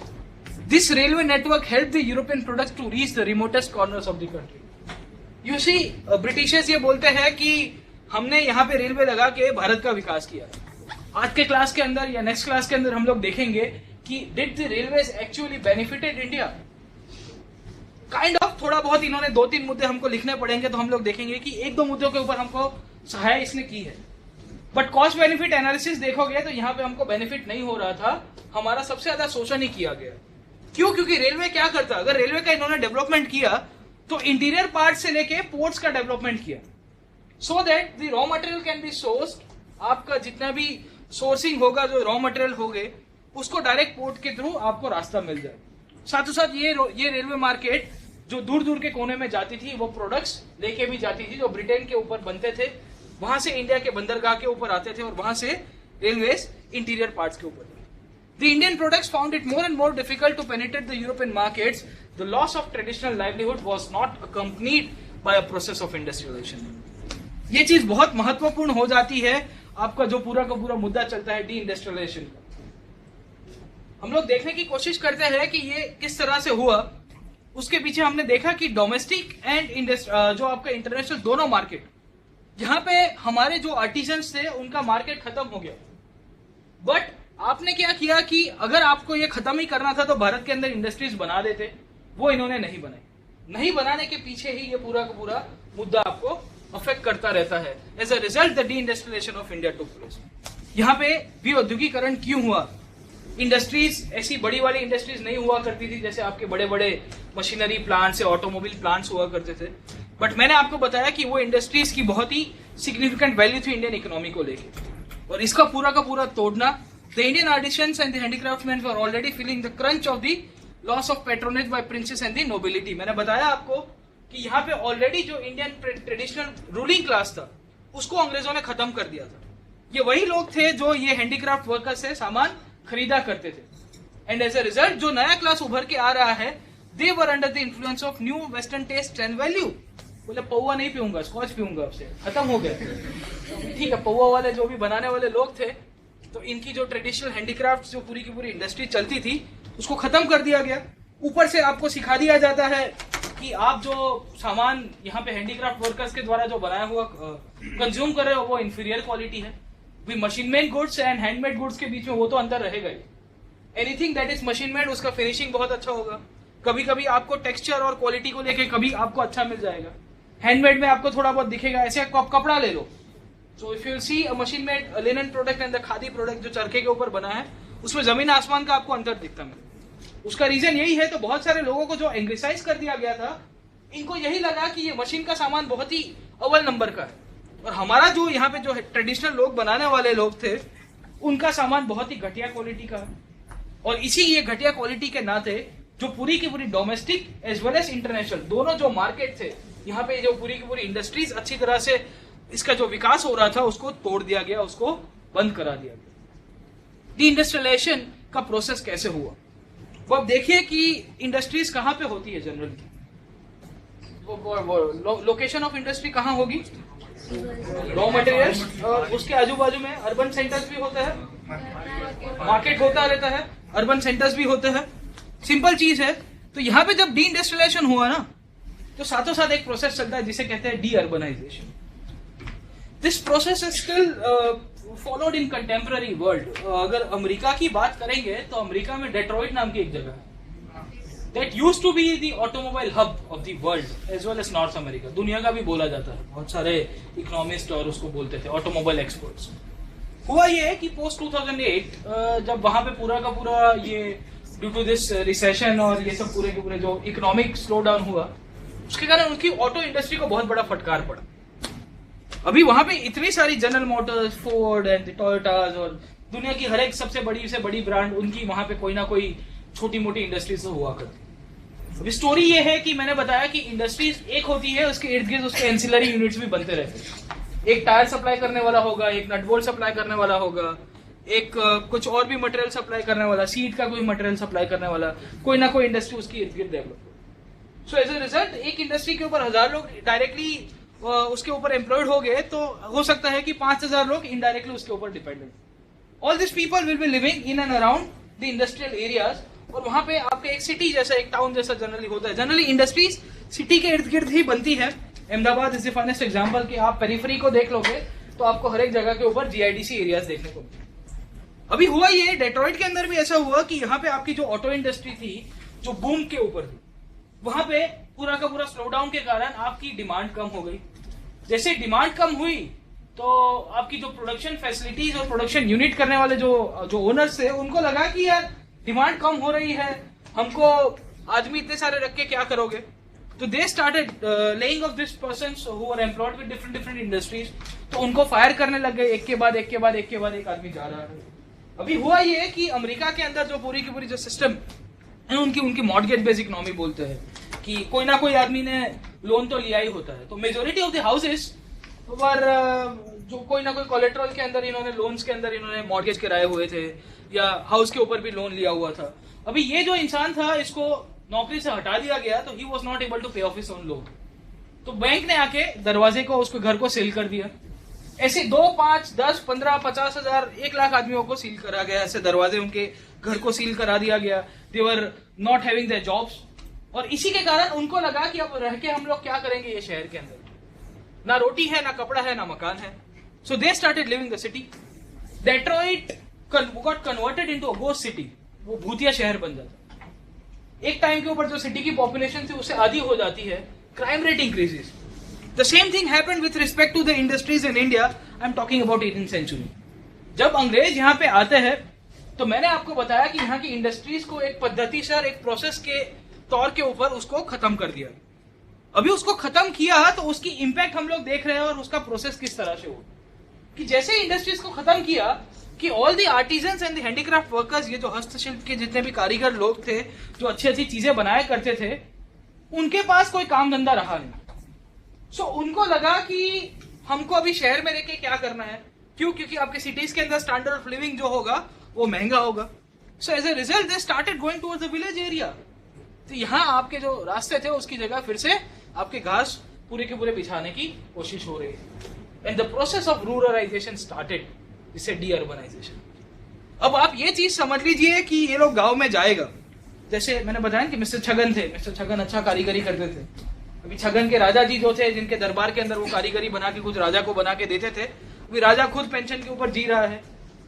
This railway network help the European products to reach the remotest corners of the country. You see, Britishers ये बोलते हैं कि हमने यहाँ पे रेलवे लगा के भारत का विकास किया. आज के क्लास के अंदर या नेक्स्ट क्लास के अंदर हम लोग देखेंगे कि did the railways actually benefited India. Kind of थोड़ा बहुत इन्होंने 2-3 मुद्दे हमको लिखने पड़ेंगे, तो हम लोग देखेंगे कि 1-2 मुद्दों के ऊपर हमको सहाय इसने की है. बट कॉस्ट बेनिफिट एनालिसिस देखोगे तो यहाँ पे हमको बेनिफिट नहीं हो रहा था, हमारा सबसे ज्यादा शोषण ही किया गया. क्यों? क्योंकि रेलवे क्या करता, अगर रेलवे का इन्होंने डेवलपमेंट किया तो इंटीरियर पार्ट से लेके पोर्ट्स का डेवलपमेंट किया, so that the raw material can be sourced. आपका जितना भी सोर्सिंग होगा, जो रॉ मटेरियल होगे, उसको डायरेक्ट पोर्ट के थ्रू आपको रास्ता मिल जाए. साथों साथ ये रेलवे मार्केट जो दूर दूर के कोने में जाती थी, वो प्रोडक्ट्स लेके भी जाती थी जो ब्रिटेन के ऊपर बनते थे, वहां से इंडिया के बंदरगाह के ऊपर आते थे और वहां से रेलवेज इंटीरियर पार्ट्स के ऊपर. The Indian products found it more and more difficult to penetrate the European markets. The loss of traditional livelihood was not accompanied by a process of industrialisation. ये चीज बहुत महत्वपूर्ण हो जाती है. आपका जो पूरा का पूरा मुद्दा चलता है डी इंडस्ट्रियलाइजेशन का, हम लोग देखने की कोशिश करते हैं कि ये किस तरह से हुआ. उसके पीछे हमने देखा कि डोमेस्टिक एंड जो आपका इंटरनेशनल दोनों मार्केट, यहाँ पे हमारे जो आर्टिजन्स थे उनका मार्केट खत्म हो गया. बट आपने क्या किया कि अगर आपको ये खत्म ही करना था तो भारत के अंदर इंडस्ट्रीज बना देते. वो इन्होंने नहीं बनाई. नहीं बनाने के पीछे ही ये पूरा का पूरा मुद्दा आपको अफेक्ट करता रहता है. As a result the deindustrialisation of India took place. यहाँ पे भी औद्योगिकरण क्यों हुआ? इंडस्ट्रीज ऐसी बड़ी वाली इंडस्ट्रीज नहीं हुआ करती थी जैसे आपके बड़े बड़े मशीनरी प्लांट्स या ऑटोमोबाइल प्लांट्स हुआ करते थे. बट मैंने आपको बताया कि वो इंडस्ट्रीज की बहुत ही सिग्निफिकेंट वैल्यू थी इंडियन इकोनॉमी को लेके, और इसका पूरा का पूरा तोड़ना. The Indian artisans and the handicraftsman were already feeling the crunch of the loss of patronage by princes and the nobility. मैंने बताया आपको कि यहाँ पे ऑलरेडी जो इंडियन ट्रेडिशनल रूलिंग क्लास था उसको अंग्रेजों ने खत्म कर दिया था. ये वही लोग थे जो ये हैंडीक्राफ्ट वर्कर्स से सामान खरीदा करते थे. एंड एज अ रिजल्ट जो नया क्लास उभर के आ रहा है, they were under the influence of new western taste and value. बोले पौवा नहीं पीऊंगा, स्कॉच पीऊंगा, अब से खत्म हो गया. ठीक है, पौवा वाले जो भी बनाने वाले लोग थे, तो इनकी जो ट्रेडिशनल हैंडीक्राफ्ट जो पूरी की पूरी इंडस्ट्री चलती थी उसको खत्म कर दिया गया. ऊपर से आपको सिखा दिया जाता है कि आप जो सामान यहाँ पे हैंडीक्राफ्ट वर्कर्स के द्वारा जो बनाया हुआ कंज्यूम कर रहे हो वो इंफीरियर क्वालिटी है. Machine made goods and handmade goods के बीच में वो तो अंतर रहेगा ही. Anything that is machine made उसका फिनिशिंग बहुत अच्छा होगा. कभी कभी आपको टेक्सचर और क्वालिटी को लेके कभी आपको अच्छा मिल जाएगा. हैंडमेड में आपको थोड़ा बहुत दिखेगा. ऐसे कपड़ा ले लो, so if you see a machine made linen product and the khadi product जो चरखे के ऊपर बना है, उसमें जमीन आसमान का आपको अंतर दिखता है. उसका रीजन यही है. तो बहुत सारे लोगों को जो एंग्लिसाइज कर दिया गया था, इनको यही लगा कि ये मशीन का सामान बहुत ही अव्वल नंबर का है और हमारा जो यहाँ पे जो ट्रेडिशनल लोग बनाने वाले लोग थे, उनका सामान बहुत ही घटिया क्वालिटी का है। और इसी ये घटिया क्वालिटी के नाते जो पूरी की पूरी domestic as well as international दोनों जो मार्केट थे, यहाँ पे जो पूरी की पूरी इंडस्ट्रीज अच्छी तरह से इसका जो विकास हो रहा था उसको तोड़ दिया गया, उसको बंद करा दिया गया। डी इंडस्ट्रियलाइजेशन का प्रोसेस कैसे हुआ, वो अब देखिए कि इंडस्ट्रीज कहाँ पे होती है जनरली। लोकेशन ऑफ इंडस्ट्री कहाँ होगी? रॉ मटेरियल्स, और उसके आजू बाजू में अर्बन सेंटर्स भी होते हैं, मार्केट होता रहता है, अर्बन सेंटर्स भी होते हैं। सिंपल चीज है। तो यहाँ पे जब डी इंडस्ट्रियलाइजेशन हुआ ना, तो साथों साथ एक प्रोसेस चलता है जिसे कहते हैं deurbanisation. This process is still followed in contemporary world. अगर अमेरिका की बात करेंगे तो अमेरिका में डेट्रॉइट नाम की एक जगह है, that used to be the automobile hub of the world as well as North America. दुनिया का भी बोला जाता है, बहुत सारे इकोनॉमिस्ट और उसको बोलते थे ऑटोमोबाइल एक्सपर्ट्स। हुआ ये कि पोस्ट 2008 जब वहां पे पूरा का पूरा ये ड्यू टू दिस रिसेशन और ये सब पूरे के पूरे जो इकोनॉमिक स्लो डाउन हुआ, उसके कारण उनकी ऑटो इंडस्ट्री को बहुत बड़ा फटकार पड़ा। अभी वहां पे इतनी सारी जनरल मोटर्स, फोर्ड एंड टोयोटास और दुनिया की हर एक सबसे बड़ी से बड़ी ब्रांड, उनकी वहां पे कोई ना कोई छोटी मोटी इंडस्ट्रीज तो हुआ करती। अभी स्टोरी ये है कि मैंने बताया कि इंडस्ट्रीज एक होती है, उसके इर्द गिर्द उसके एंसिलरी यूनिट्स भी बनते रहते हैं। एक टायर सप्लाई करने वाला होगा, एक नट बोल्ट सप्लाई करने वाला होगा, एक कुछ और भी मटेरियल सप्लाई करने वाला, सीट का कोई मटेरियल सप्लाई करने वाला, कोई ना कोई इंडस्ट्री उसकी इर्द गिर्द develop. So as a result एक इंडस्ट्री के ऊपर 1000 लोग डायरेक्टली उसके ऊपर एम्प्लॉयड हो गए, तो हो सकता है कि 5000 लोग इनडायरेक्टली उसके ऊपर dependent. All this people will be living in and around the industrial areas. और वहां पे आपके एक सिटी जैसा, एक टाउन जैसा जनरली होता है। जनरली इंडस्ट्रीज सिटी के इर्द गिर्द ही बनती है। Ahmedabad is the finest example कि आप पेरिफेरी को देख लोगे तो आपको हर एक जगह के ऊपर जीआईडीसी एरियाज देखने को मिलते। अभी हुआ ये, डेट्रॉइट के अंदर भी ऐसा हुआ कि यहाँ पे आपकी जो ऑटो इंडस्ट्री थी, जो बूम के ऊपर थी, वहां पे पूरा का पूरा स्लो डाउन के कारण आपकी डिमांड कम हो गई। जैसे डिमांड कम हुई तो आपकी जो प्रोडक्शन फैसिलिटीज और प्रोडक्शन यूनिट करने वाले जो ओनर्स थे, उनको लगा कि यार डिमांड कम हो रही है, हमको आदमी इतने सारे रख के क्या करोगे। तो they started laying off this persons who are employed with different industries. तो उनको फायर करने लग गए, एक के बाद एक के बाद एक के बाद एक आदमी जा रहा है। अभी हुआ ये कि अमेरिका के अंदर जो पूरी की पूरी जो सिस्टम है, उनकी मॉर्गेज बेस्ड इकोनॉमी बोलते हैं कि कोई ना कोई आदमी ने लोन तो लिया ही होता है। तो मेजोरिटी ऑफ द हाउसेस पर जो कोई ना कोई कोलेट्रल के अंदर इन्होंने लोन्स के अंदर इन्होंने मॉर्गेज कराए हुए थे, या हाउस के ऊपर भी लोन लिया हुआ था। अभी ये जो इंसान था, इसको नौकरी से हटा दिया गया, तो he was not able to pay off his own loan. तो बैंक ने आके दरवाजे को, उसको घर को सील कर दिया। ऐसे 2, 5, 10, 15, 50,000, 1 लाख आदमियों को सील करा गया। ऐसे दरवाजे उनके घर को सील करा दिया गया। They were not having their jobs. और इसी के कारण उनको लगा कि अब रह के हम लोग क्या करेंगे ये शहर के अंदर, ना रोटी है, ना कपड़ा है, ना मकान है। So they started living the city. Detroit got converted into a ghost city. वो भूतिया शहर बन जाता। एक टाइम के ऊपर जो सिटी की पॉपुलेशन थी उससे आधी हो जाती है, crime rate increases. The same thing happened with respect to the industries in India. I'm talking about 18th century. जब अंग्रेज यहाँ पे आते हैं, तो मैंने आपको बताया कि यहाँ की इंडस्ट्रीज को एक पद्धति से और एक प्रोसेस के तौर के ऊपर उसको खत्म कर दिया। अभी उसको खत्म किया तो उसकी इंपैक्ट हम लोग देख रहे हैं, और उसका प्रोसेस किस तरह से हो कि जैसे इंडस्ट्रीज को खत्म किया कि all the artisans and the handicraft workers, ये जो हस्तशिल्प के जितने भी कारीगर लोग थे जो अच्छी अच्छी चीजें बनाया करते थे, उनके पास कोई काम धंधा रहा नहीं। सो उनको लगा कि हमको अभी शहर में रह के क्या करना है। क्यों? क्योंकि आपके सिटीज के अंदर स्टैंडर्ड ऑफ लिविंग जो होगा वो महंगा होगा। So as a result they started going towards the village area. तो यहाँ आपके जो रास्ते थे उसकी जगह फिर से आपके घास पूरे के पूरे बिछाने की कोशिश हो रही है। And the process of ruralisation started, जिससे डी अर्बनाइजेशन। अब आप ये चीज समझ लीजिए कि ये लोग गाँव में जाएगा। जैसे मैंने बताया कि मिस्टर छगन थे, मिस्टर छगन अच्छा कारीगरी करते थे। अभी छगन के राजा जी जो थे, जिनके दरबार के अंदर वो कारीगरी बना के कुछ राजा को बना के देते थे, अभी राजा खुद पेंशन के ऊपर जी रहा है।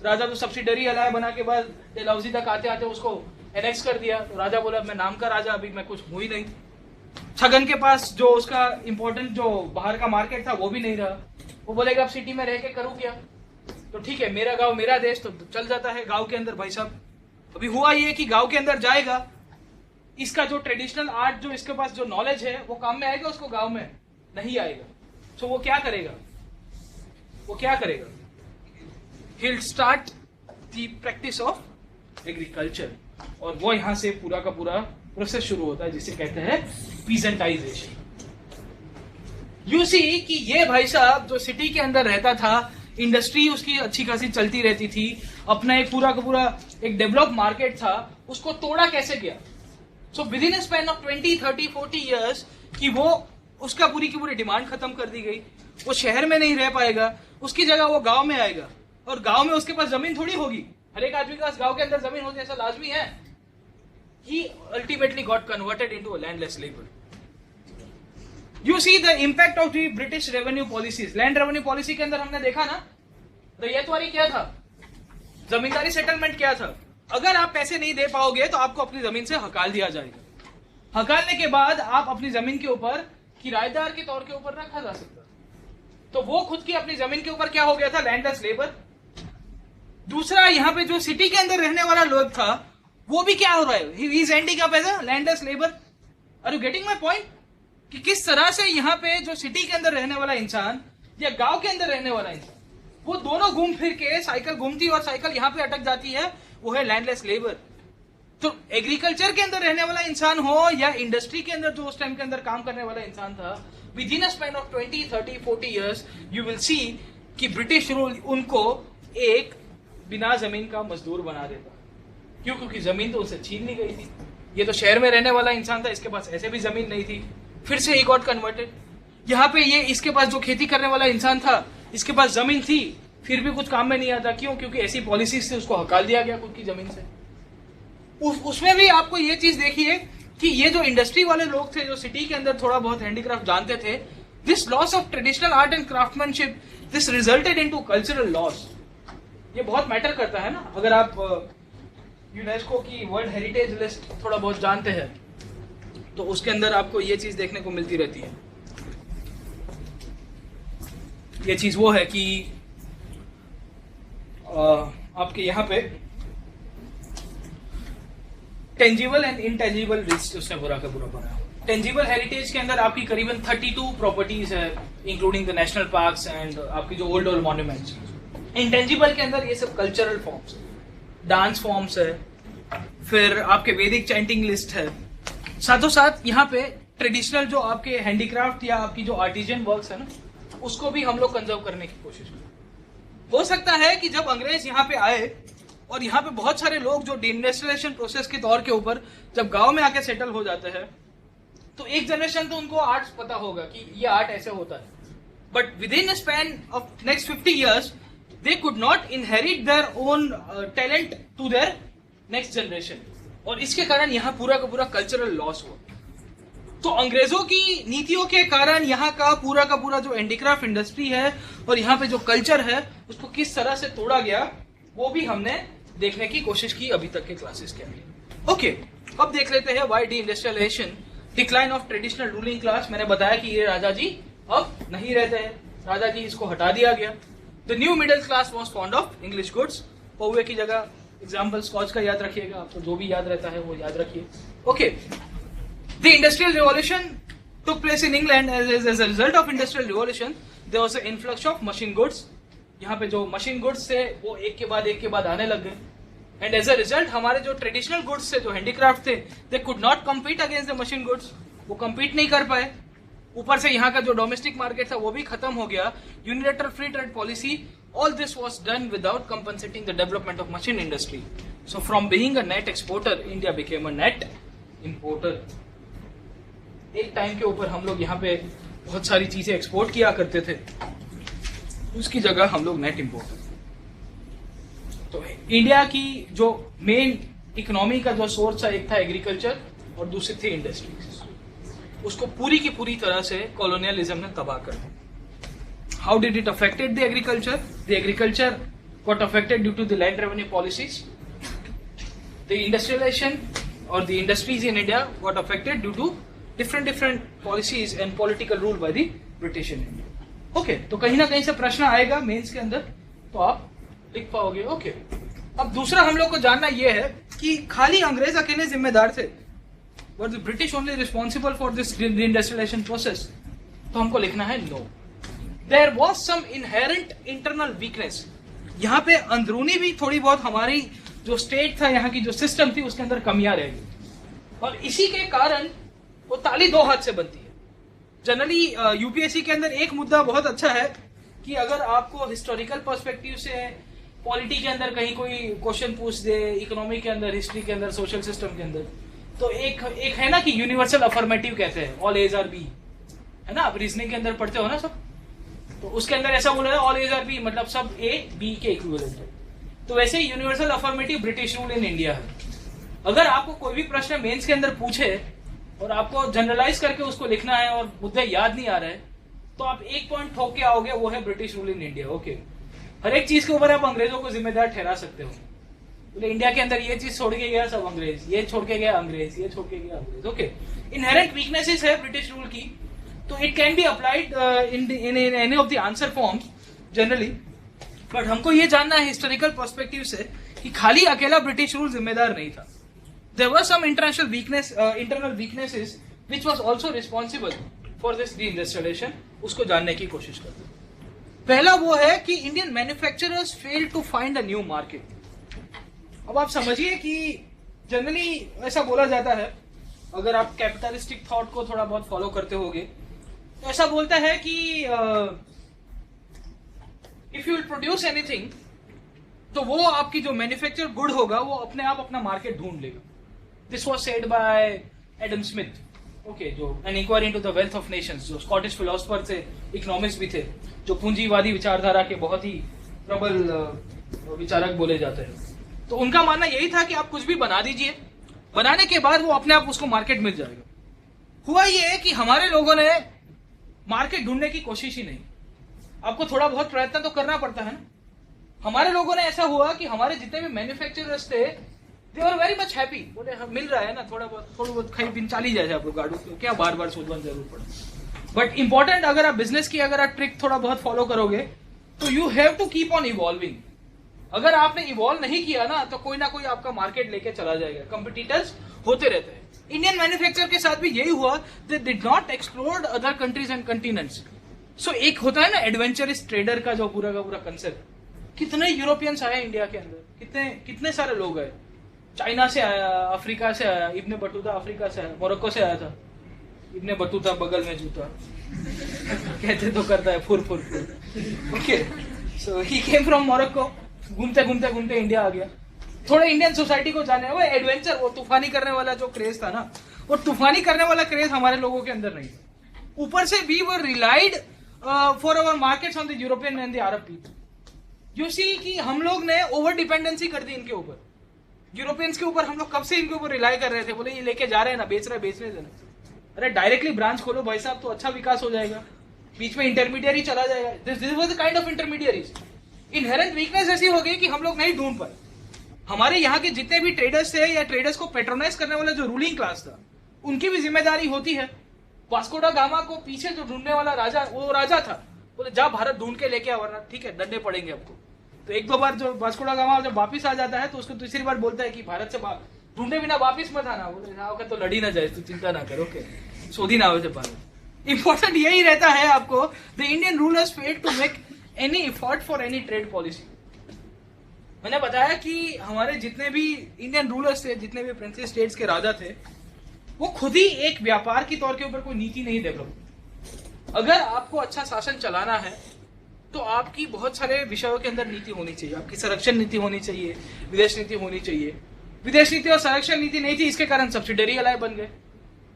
राजा तो सब्सिडरी अलाय बना के बाद डलहौजी तक आते आते उसको एनेक्स कर दिया। तो राजा बोला मैं नाम का राजा, अभी मैं कुछ हूं ही नहीं। छगन के पास जो उसका इंपॉर्टेंट जो बाहर का मार्केट था वो भी नहीं रहा। वो बोलेगा अब सिटी में रह के करूँ क्या? तो ठीक है, मेरा गाँव मेरा देश, तो चल जाता है गाँव के अंदर। भाई साहब, अभी हुआ ये कि गाँव के अंदर जाएगा, इसका जो ट्रेडिशनल आर्ट, जो इसके पास जो नॉलेज है, वो काम में आएगा, उसको गांव में नहीं आएगा। सो वो क्या करेगा? वो क्या करेगा? he'll start the practice of agriculture, और वो यहाँ से पूरा का पूरा प्रोसेस शुरू होता है जिसे कहते हैं पीजेंटाइजेशन। यू सी कि ये भाई साहब जो सिटी के अंदर रहता था, इंडस्ट्री उसकी अच्छी खासी चलती रहती थी, अपना एक पूरा का पूरा एक डेवलप मार्केट था, उसको तोड़ा कैसे गया? So with in span of 20, 30, 40 years कि वो उसका पूरी की पूरी डिमांड खत्म कर दी गई। वो शहर में नहीं रह पाएगा, उसकी जगह वो गांव में आएगा, और गांव में उसके पास जमीन थोड़ी होगी, हर एक आदमी के पास गांव के अंदर जमीन होगी ऐसा लाजमी है। He ultimately got converted into a landless labor. You see the impact of the British revenue policies. Land revenue policy के अंदर हमने देखा ना, रैयतवारी क्या था, जमींदारी सेटलमेंट क्या था। अगर आप पैसे नहीं दे पाओगे तो आपको अपनी जमीन से हकाल दिया जाएगा। हकालने के बाद आप अपनी जमीन के ऊपर किराएदार के तौर के ऊपर रखा जा सकता। तो वो खुद की अपनी जमीन के ऊपर क्या हो गया था? Landless labour. दूसरा, यहाँ पे जो सिटी के अंदर रहने वाला लोग था वो भी क्या हो रहा है? He is ending up as a landless labour. Are you getting my point? कि किस तरह से यहाँ पे जो सिटी के अंदर रहने वाला इंसान या गांव के अंदर रहने वाला इंसान, वो दोनों घूम फिर के साइकिल घूमती और साइकिल यहाँ पे अटक जाती है, वो है लैंडलेस लेबर। तो एग्रीकल्चर के अंदर रहने वाला इंसान हो या इंडस्ट्री के अंदर जो उस टाइम के अंदर काम करने वाला इंसान था, with in a span of 20, 30, 40 years you will see कि ब्रिटिश रूल उनको एक बिना जमीन का मजदूर बना देता। क्यों? क्योंकि जमीन तो उसे छीन ली गई थी। ये तो शहर में रहने वाला इंसान था, इसके पास ऐसे भी जमीन नहीं थी, फिर से ही गॉट कन्वर्टेड। यहाँ पे ये इसके पास जो खेती करने वाला इंसान था, इसके पास जमीन थी, फिर भी कुछ काम में नहीं आता। क्यों? क्योंकि ऐसी पॉलिसी से उसको हकाल दिया गया खुद की जमीन से। उसमें भी आपको ये चीज देखिए कि ये जो इंडस्ट्री वाले लोग थे, जो सिटी के अंदर थोड़ा बहुत हैंडीक्राफ्ट जानते थे, this loss of traditional art and craftsmanship, this resulted into cultural loss. ये बहुत मैटर करता है ना। अगर आप यूनेस्को की वर्ल्ड हेरिटेज लिस्ट थोड़ा बहुत जानते हैं तो उसके अंदर आपको ये चीज देखने को मिलती रहती है। ये चीज वो है कि आपके यहाँ पे टेंजिबल एंड इनटेंजिबल लिस्ट उसने पूरा का पूरा बना। टेंजिबल हेरिटेज के अंदर आपकी करीबन 32 प्रॉपर्टीज है, including the national parks and आपकी जो ओल्ड मॉन्यूमेंट्स। इंटेंजिबल के अंदर ये सब कल्चरल फॉर्म्स, डांस फॉर्म्स है, फिर आपके वैदिक चैंटिंग लिस्ट है, साथों साथ यहाँ पे ट्रेडिशनल जो आपके हैंडीक्राफ्ट या आपकी जो आर्टिजन वर्क्स है ना, उसको भी हम लोग कंजर्व करने की कोशिश करें। हो सकता है कि जब अंग्रेज यहाँ पे आए और यहाँ पे बहुत सारे लोग जो डिइंडस्ट्रियलाइजेशन प्रोसेस के तौर के ऊपर जब गांव में आके सेटल हो जाते हैं, तो एक जनरेशन तो उनको आर्ट पता होगा कि ये आर्ट ऐसे होता है, but with in span of next 50 years they could not inherit their own talent to their next generation, और इसके कारण यहाँ पूरा का पूरा कल्चरल लॉस हुआ। तो अंग्रेजों की नीतियों के कारण यहाँ का पूरा जो हैंडीक्राफ्ट इंडस्ट्री है और यहाँ पे जो कल्चर है उसको किस तरह से तोड़ा गया, वो भी हमने देखने की कोशिश की अभी तक के क्लासेस के अंदर। ओके, अब देख लेते हैं why deindustrialization, decline of traditional ruling class. मैंने बताया कि ये राजा जी अब नहीं रहते हैं, राजा जी इसको हटा दिया गया। The new middle class was fond of English goods. पौवे की जगह एग्जाम्पल स्कॉच का याद रखिएगा, आपको जो भी याद रहता है वो याद रखिए। Okay, the industrial revolution took place in England. As a result of industrial revolution, there was an influx of machine goods. यहाँ पे जो मशीन गुड्स थे वो एक के बाद आने लग गए, एंड एज अ रिजल्ट हमारे जो ट्रेडिशनल गुड्स थे, जो हैंडीक्राफ्ट थे, they could not compete against the machine goods. वो कम्पीट नहीं कर पाए। ऊपर से यहाँ का जो डोमेस्टिक मार्केट था वो भी खत्म हो गया। Unilateral free trade policy, all this was done without compensating the development of machine industry. So from being a net exporter, India became a net importer. एक टाइम के ऊपर हम लोग यहाँ पे बहुत सारी चीजें एक्सपोर्ट किया करते थे, उसकी जगह हम लोग नेट इंपोर्टर। तो इंडिया की जो मेन इकोनॉमी का जो सोर्स था, एक था एग्रीकल्चर और दूसरी थी इंडस्ट्रीज। उसको पूरी की पूरी तरह से कॉलोनियलिज्म ने तबाह कर दिया। How did it affected the agriculture? The agriculture got affected due to the land revenue policies. The industrialization or the industries in India got affected due to different policies and political rule by the British in India. Okay, तो कहीं ना कहीं से प्रश्न आएगा mains के अंदर, तो आप लिख पाओगे। ओके, अब दूसरा हम लोग को जानना यह है कि खाली अंग्रेज अकेले जिम्मेदार थे, were the British only responsible for this industrialization process? तो हमको लिखना है no, there was some inherent internal weakness. यहाँ पे अंदरूनी भी थोड़ी बहुत हमारी जो स्टेट था, यहाँ की जो सिस्टम थी, उसके अंदर कमियां रह गई और इसी के कारण वो ताली दो हाथ से बनती है। जनरली यूपीएससी के अंदर एक मुद्दा बहुत अच्छा है कि अगर आपको हिस्टोरिकल पर्सपेक्टिव से पॉलिटी के अंदर कहीं कोई क्वेश्चन पूछ दे, इकोनॉमी के अंदर, हिस्ट्री के अंदर, सोशल सिस्टम के अंदर, तो एक है ना कि यूनिवर्सल अफर्मेटिव कहते हैं, ऑल एज आर बी, है ना, आप रीजनिंग के अंदर पढ़ते हो ना सब, तो उसके अंदर ऐसा बोला है ऑल एज आर बी, मतलब सब ए बी के इक्विवेलेंट है। तो वैसे universal affirmative British rule in India है। अगर आपको कोई भी प्रश्न मेंस के अंदर पूछे और आपको जनरलाइज करके उसको लिखना है और मुद्दे याद नहीं आ रहे हैं, तो आप एक पॉइंट ठोक के आओगे, वो है British rule in India. Okay, हर एक चीज के ऊपर आप अंग्रेजों को जिम्मेदार ठहरा सकते हो। तो इंडिया के अंदर ये चीज छोड़ के गया सब अंग्रेज, ये छोड़ के गया अंग्रेज, ये छोड़ के गया अंग्रेज। ओके, इनहेरेंट वीकनेसेस है ब्रिटिश रूल की, तो it can be applied in any of the answer forms generally. But हमको ये जानना है हिस्टोरिकल पर्सपेक्टिव से कि खाली अकेला ब्रिटिश रूल जिम्मेदार नहीं था। There were some internal weaknesses which was also responsible for this deindustrialization। उसको जानने की कोशिश करते हैं। पहला वो है कि Indian manufacturers fail to find a new market. अब आप समझिए कि जनरली ऐसा बोला जाता है, अगर आप कैपिटलिस्टिक थॉट को थोड़ा बहुत फॉलो करते होगे, तो ऐसा बोलता है कि if you will produce anything, तो वो आपकी जो मैन्युफैक्चर गुड होगा वो अपने आप अपना मार्केट ढूंढ लेगा। This was said by Adam Smith, okay, जो an inquiry into the wealth of nations, जो स्कॉटिश फिलोसफर थे, इकोनॉमिस्ट भी थे, जो पूंजीवादी विचारधारा के बहुत ही प्रबल विचारक बोले जाते हैं। तो उनका मानना यही था कि आप कुछ भी बना दीजिए, बनाने के बाद वो अपने आप उसको मार्केट मिल जाएगा। हुआ ये कि हमारे लोगों ने मार्केट ढूंढने की कोशिश ही नहीं। आपको थोड़ा बहुत प्रयत्न तो करना पड़ता है ना। हमारे लोगों ने ऐसा हुआ कि हमारे जितने भी मैन्युफैक्चरर्स थे, they are very much happy, बोले हम मिल रहा है ना, थोड़ा बहुत खाई पिन चाली जाए आप लोग गाड़ू, क्या बार बार शोधवन जरूर पड़े। बट इंपॉर्टेंट, अगर आप बिजनेस की अगर आप ट्रिक थोड़ा बहुत फॉलो करोगे, तो you have to keep on evolving. अगर आपने इवॉल्व नहीं किया ना, तो कोई ना कोई आपका मार्केट लेके चला जाएगा। कंपिटिटर्स होते रहते हैं। इंडियन मैन्युफैक्चर के साथ भी यही हुआ, they did not explore other countries and continents. So एक होता है ना एडवेंचरस ट्रेडर का जो पूरा का पूरा कंसेप्ट। कितने यूरोपियंस आए इंडिया के अंदर, कितने सारे लोग आए, चाइना से आया, अफ्रीका से आया, इब्ने बटूता अफ्रीका से आया, मोरक्को से आया था, इब्ने बटूता बगल में जूता कहते तो करता है फुर फुर फुर। Okay, so he came from Morocco, घूमते घूमते घूमते इंडिया आ गया। थोड़ा इंडियन सोसाइटी को जाने, वो एडवेंचर, वो तूफानी करने वाला जो क्रेज था ना, वो तूफानी करने वाला क्रेज हमारे लोगों के अंदर नहीं था। ऊपर से we were relied for our markets on the European and the Arab people. You see कि हम लोग ने ओवर डिपेंडेंसी कर दी इनके ऊपर, यूरोपियंस के ऊपर। हम लोग कब से इनके ऊपर रिलाई कर रहे थे, बोले ये लेके जा रहे हैं ना, बेचने देना। अरे डायरेक्टली ब्रांच खोलो भाई साहब, तो अच्छा विकास हो जाएगा, बीच में इंटरमीडियरी चला जाएगा। This was the kind of intermediaries. Inherent weakness ऐसी हो गई कि हम लोग नहीं ढूंढ पाए। हमारे यहाँ के जितने भी ट्रेडर्स थे या ट्रेडर्स को पेट्रोनाइज करने वाला जो रूलिंग क्लास था, उनकी भी जिम्मेदारी होती है। वास्को दा गामा को पीछे जो ढूंढने वाला राजा, वो राजा था, बोले जा भारत ढूंढ के लेके आ, वरना ठीक है डंडे पड़ेंगे आपको। तो एक दो बार जो वास्को दा गामा जब वापिस आ जाता है, तो उसको तीसरी बार बोलता है कि भारत से ढूंढे बिना वापिस मत आना। बोले तो लड़ी ना जाए, तू चिंता ना करो, ओके, सोधी ना हो भारत। इंपॉर्टेंट यही रहता है आपको, the Indian rulers failed to make any effort for any trade policy. मैंने बताया कि हमारे जितने भी इंडियन रूलर्स थे, जितने भी प्रिंसेस स्टेट्स के राजा थे, वो खुद ही एक व्यापार के तौर के ऊपर कोई नीति नहीं डेवलप। अगर आपको अच्छा शासन चलाना है, तो आपकी बहुत सारे विषयों के अंदर नीति होनी चाहिए। आपकी संरक्षण नीति होनी चाहिए, विदेश नीति होनी चाहिए। विदेश नीति और संरक्षण नीति नहीं थी, इसके कारण सब्सिडरी अलाय बन गए।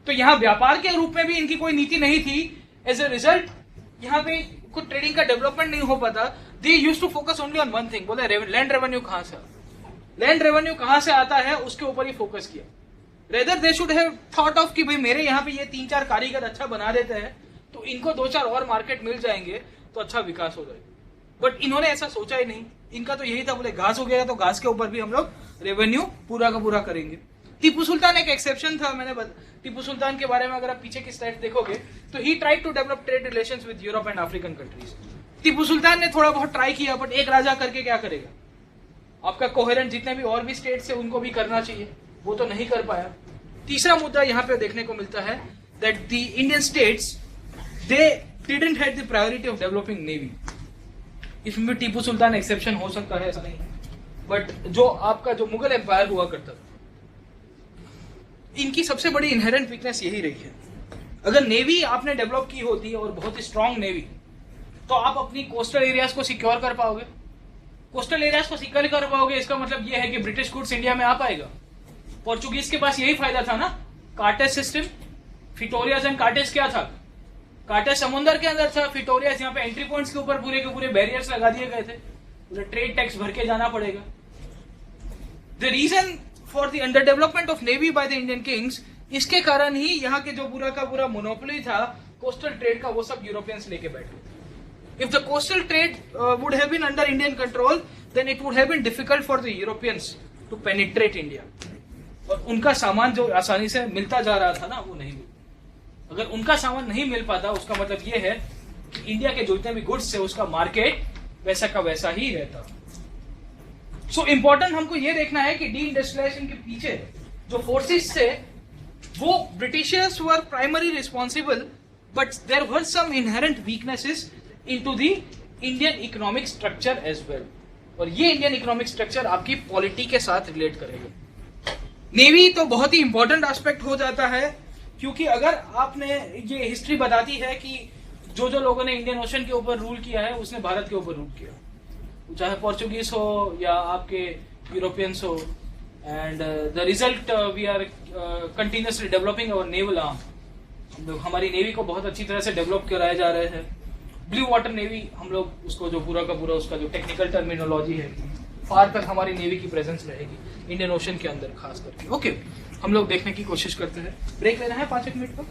तो यहाँ व्यापार के रूप में भी इनकी कोई नीति नहीं थी। एज ए रिजल्ट यहाँ पे कुछ ट्रेडिंग का डेवलपमेंट नहीं हो पाता। They used to focus only on one thing, बोले लैंड रेवेन्यू कहाँ से, लैंड रेवेन्यू कहाँ से आता है, उसके ऊपर ही फोकस किया। Rather they should have thought of कि भाई मेरे यहाँ पे ये 3-4 कारीगर अच्छा बना देते हैं, तो इनको 2-4 और मार्केट मिल जाएंगे, तो अच्छा विकास हो जाएगा। बट इन्होंने ऐसा सोचा ही नहीं। इनका तो यही था, बोले घास हो गया तो घास के ऊपर भी हम लोग रेवेन्यू पूरा का पूरा करेंगे। टीपू सुल्तान एक एक्सेप्शन था। टीपू सुल्तान के बारे में अगर आप पीछे की स्लाइड देखोगे, तो he tried to develop trade relations with Europe and African countries. Tipu Sultan ने थोड़ा बहुत ट्राई किया, बट एक राजा करके क्या करेगा। आपका कोहेरेंट जितने भी और भी स्टेट्स है उनको भी करना चाहिए, वो तो नहीं कर पाया। तीसरा मुद्दा यहाँ पे देखने को मिलता है that the Indian states they didn't had the priority of developing navy. इसमें भी टीपू सुल्तान एक्सेप्शन हो सकता है, ऐसा नहीं, बट जो आपका जो मुगल एम्पायर हुआ करता था, इनकी सबसे बड़ी इनहेरेंट वीकनेस यही रही है। अगर नेवी आपने डेवलप की होती और बहुत ही स्ट्रांग नेवी, तो आप अपनी कोस्टल एरियाज को सिक्योर कर पाओगे। कोस्टल एरियाज को सिक्योर कर पाओगे, इसका मतलब यह है कि ब्रिटिश गुड्स इंडिया में आ पाएगा। पोर्चुगीज के पास यही फायदा था ना, कार्टेज सिस्टम। फिटोरियाज एंड कार्टेज क्या था? कार्टेज समुद्र के अंदर था, फिटोरियाज यहाँ पे एंट्री पॉइंट्स के ऊपर पूरे के पूरे बैरियर्स लगा दिए गए थे, पूरे ट्रेड टैक्स भर के जाना पड़ेगा। The reason for the under development of navy by the Indian kings, इसके कारण ही यहाँ के जो पूरा का पूरा मोनोपोली था कोस्टल ट्रेड का, वो सब यूरोपियंस लेके बैठे। If the coastal trade would have been under Indian control, then it would have been difficult for the Europeans to penetrate India. और उनका सामान जो आसानी से मिलता जा रहा था ना, वो नहीं मिला। अगर उनका सामान नहीं मिल पाता, उसका मतलब ये है कि इंडिया के जितने भी गुड्स है उसका मार्केट वैसा का वैसा ही रहता। सो इम्पोर्टेंट हमको ये देखना है कि डी इंडस्ट्रियलाइजेशन के पीछे जो फोर्सेस थे, वो Britishers were primary responsible, but there were some inherent weaknesses into the Indian economic structure as well. और ये इंडियन इकोनॉमिक स्ट्रक्चर आपकी पॉलिटी के साथ रिलेट करेगा। नेवी तो बहुत ही इंपॉर्टेंट एस्पेक्ट हो जाता है, क्योंकि अगर आपने ये हिस्ट्री बताती है कि जो जो लोगों ने इंडियन ओशन के ऊपर रूल किया है, उसने भारत के ऊपर रूल किया, चाहे पोर्चुगीज हो या आपके यूरोपियंस हो। And the result we are continuously developing our naval arm. हम लोग हमारी नेवी को बहुत अच्छी तरह से डेवलप कराए जा रहे हैं। ब्लू वाटर नेवी, हम लोग उसको जो पूरा का पूरा उसका जो टेक्निकल टर्मिनोलॉजी है, फार तक हमारी नेवी की प्रेजेंस रहेगी इंडियन ओशन के अंदर खास करके। ओके, हम लोग देखने की कोशिश करते हैं। ब्रेक लेना है 5 मिनट का।